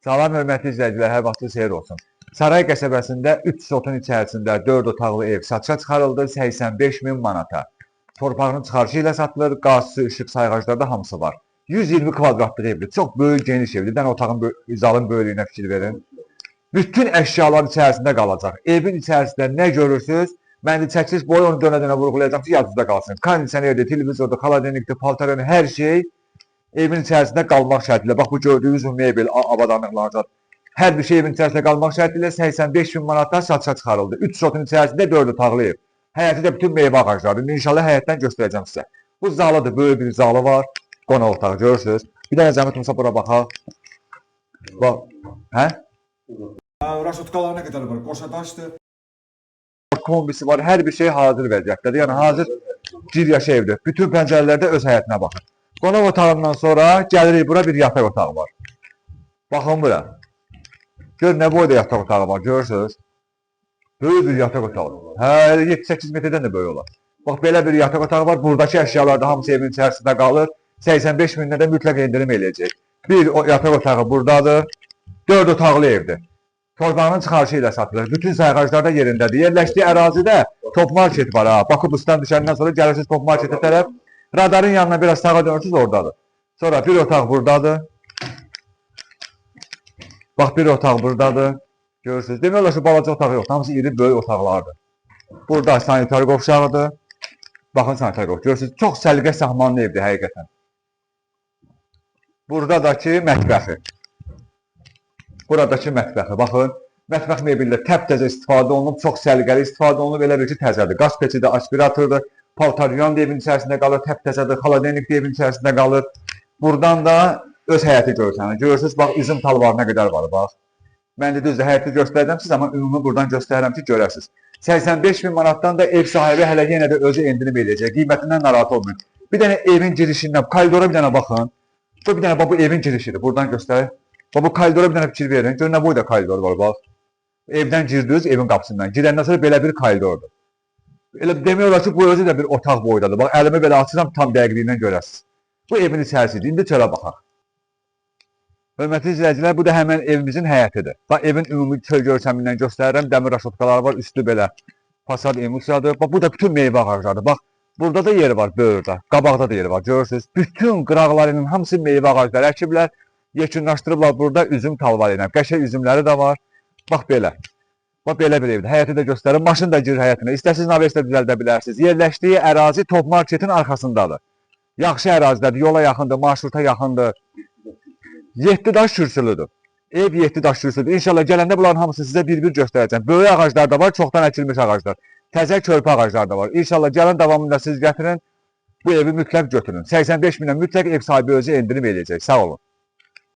Salam hörmətli izləyicilər, hər vaxtınız xeyir olsun. Saray qəsəbəsində 3 sotun içərisində 4 otaqlı ev satışa çıxarıldı 85.000 manata. Torpağının çıxarışı ilə satılır, qaz, su, işıq, sayğaclarda hamısı var. 120 kvadratlıq evdir, çox böyük, geniş evdir. Dən otağın zalın böyüklüyünə fikir verin. Bütün əşyalar içərisində qalacaq. Evin içərisində nə görürsünüz? Mən də çəkiliş boyu onu dönə-dönə vurğulayacağım ki, yadınızda qalsın. Kondisionerdir, televizordur, xaladenikdir, paltarın, hər şey evin içərisində qalmaq şərtilə. Bax, bu gördüyünüz mebel, avadanlıqlardan. Hər bir şey evin içərisində qalmaq şərtilə 85.000 manatdan satışa çıxarıldı. 3 sotun içərisində 4 otaqlı ev. Həyəti də bütün meyvə ağaclarıdır. İnşallah həyətdən göstərəcəm sizə. Bu zalıdır, böyük bir zalı var. Qonaq otağı görürsünüz. Bir dənə zəhmət olmasa bura baxaq. Bax, hə? Raşotkalar nə qədər var? Qoşadaşdır. Kombisi var, hər bir şey hazır vəziyyətdədir. Yəni hazır giryaşı evdir. Bütün pəncərələrdə öz həyətinə baxır. Qonaq otağından sonra gəlirik bura bir yataq otağı var. Baxın bura. Gör nə boyda yataq otağı var, görürsünüz. Böyük bir yataq otağı. Hə, 7-8 metrdən də böyük olar. Bax, belə bir yataq otağı var. Buradakı əşyalar da hamısı evin içərisində qalır. 85.000-dən də mütləq endirim eləyəcək. Bir yataq otağı buradadır. 4 otaqlı evdir. Torpağının çıxarışı ilə satılır. Bütün sayğaclar da yerindədir. Yerləşdiyi ərazidə top market var ha. Bakı-Bustan düşəndən sonra gəlirsiniz top marketə tərəf. Radarın yanına biraz sağa dönürsünüz, oradadır. Sonra bir otaq buradadır. Bax, bir otaq buradadır. Görürsünüz. Demək olar ki, balaca otağı yox. Hamısı iri, böyük otaqlardır. Burada sanitar qovşağıdır. Baxın, sanitar qovşağı. Görürsünüz, çox səliqə sahmanlı evdir həqiqətən. Buradakı mətbəxi. Buradakı mətbəxi. Baxın, mətbəx mebelində təptəzə istifadə olunub, çox səliqəli istifadə olunub, elə bir ki, təzədir. Qaz peçidir, aspiratordur. Paltaryan da evin içərisində qalır, təptəzədir, xaladenik də evin içərisində qalır. Buradan da öz həyəti görsənir. Görürsünüz, bax, üzüm talvarı nə qədər var, bax. Mən də düzdür, həyəti göstərəcəm siz, amma ümumi buradan göstərirəm ki, görəsiniz. 85.000 manatdan da ev sahibi hələ yenə də özü endirim eləyəcək. Qiymətindən narahat olmayın. Bir dənə evin girişindən, koridora bir dənə baxın. Bu bir dənə, bu evin girişidir, buradan göstərir. Bu koridora bir dənə fikir verin. Görün, nə boyda koridor var, bax. Evdən girdiniz, evin qapısından. Girəndən sonra belə bir koridordur. Elə demək olar ki, bu özü də bir otaq boydadır. Bax, əlimi belə açıram, tam dəqiqliyindən görəsiniz. Bu evin içərisidir. İndi çölə baxaq. Hörmətli izləyicilər, bu da həmən evimizin həyətidir. Bax, evin ümumi çöl görsəmindən göstərirəm. Dəmir raşotkaları var, üstü belə fasad emulsiyadır. Bax, bu da bütün meyvə ağaclarıdır. Bax, burada da yeri var, böyürdə. Qabaqda da yeri var, görürsünüz. Bütün qıraqlarının hamısı meyvə ağacları əkiblər. Yekunlaşdırıblar burada üzüm talvarı ilə. Qəşəng üzümləri də var. Bax, belə. Bax, belə bir evdir. Həyəti də göstərir. Maşın da girir həyətinə. İstəsiniz navigator düzəldə bilərsiniz. Yerləşdiyi ərazi top marketin arxasındadır. Yaxşı ərazidədir. Yola yaxındır, marşruta yaxındır. 7 daş kürsülüdür. Ev 7 daş kürsülüdür. İnşallah gələndə bunların hamısını sizə bir-bir göstərəcəm. Böyük ağaclar da var, çoxdan əkilmiş ağaclar. Təzə körpə ağaclar da var. İnşallah gələn davamında siz gətirin, bu evi mütləq götürün. 85.000-ə mütləq ev sahibi özü endirim eləyəcək. Sağ olun.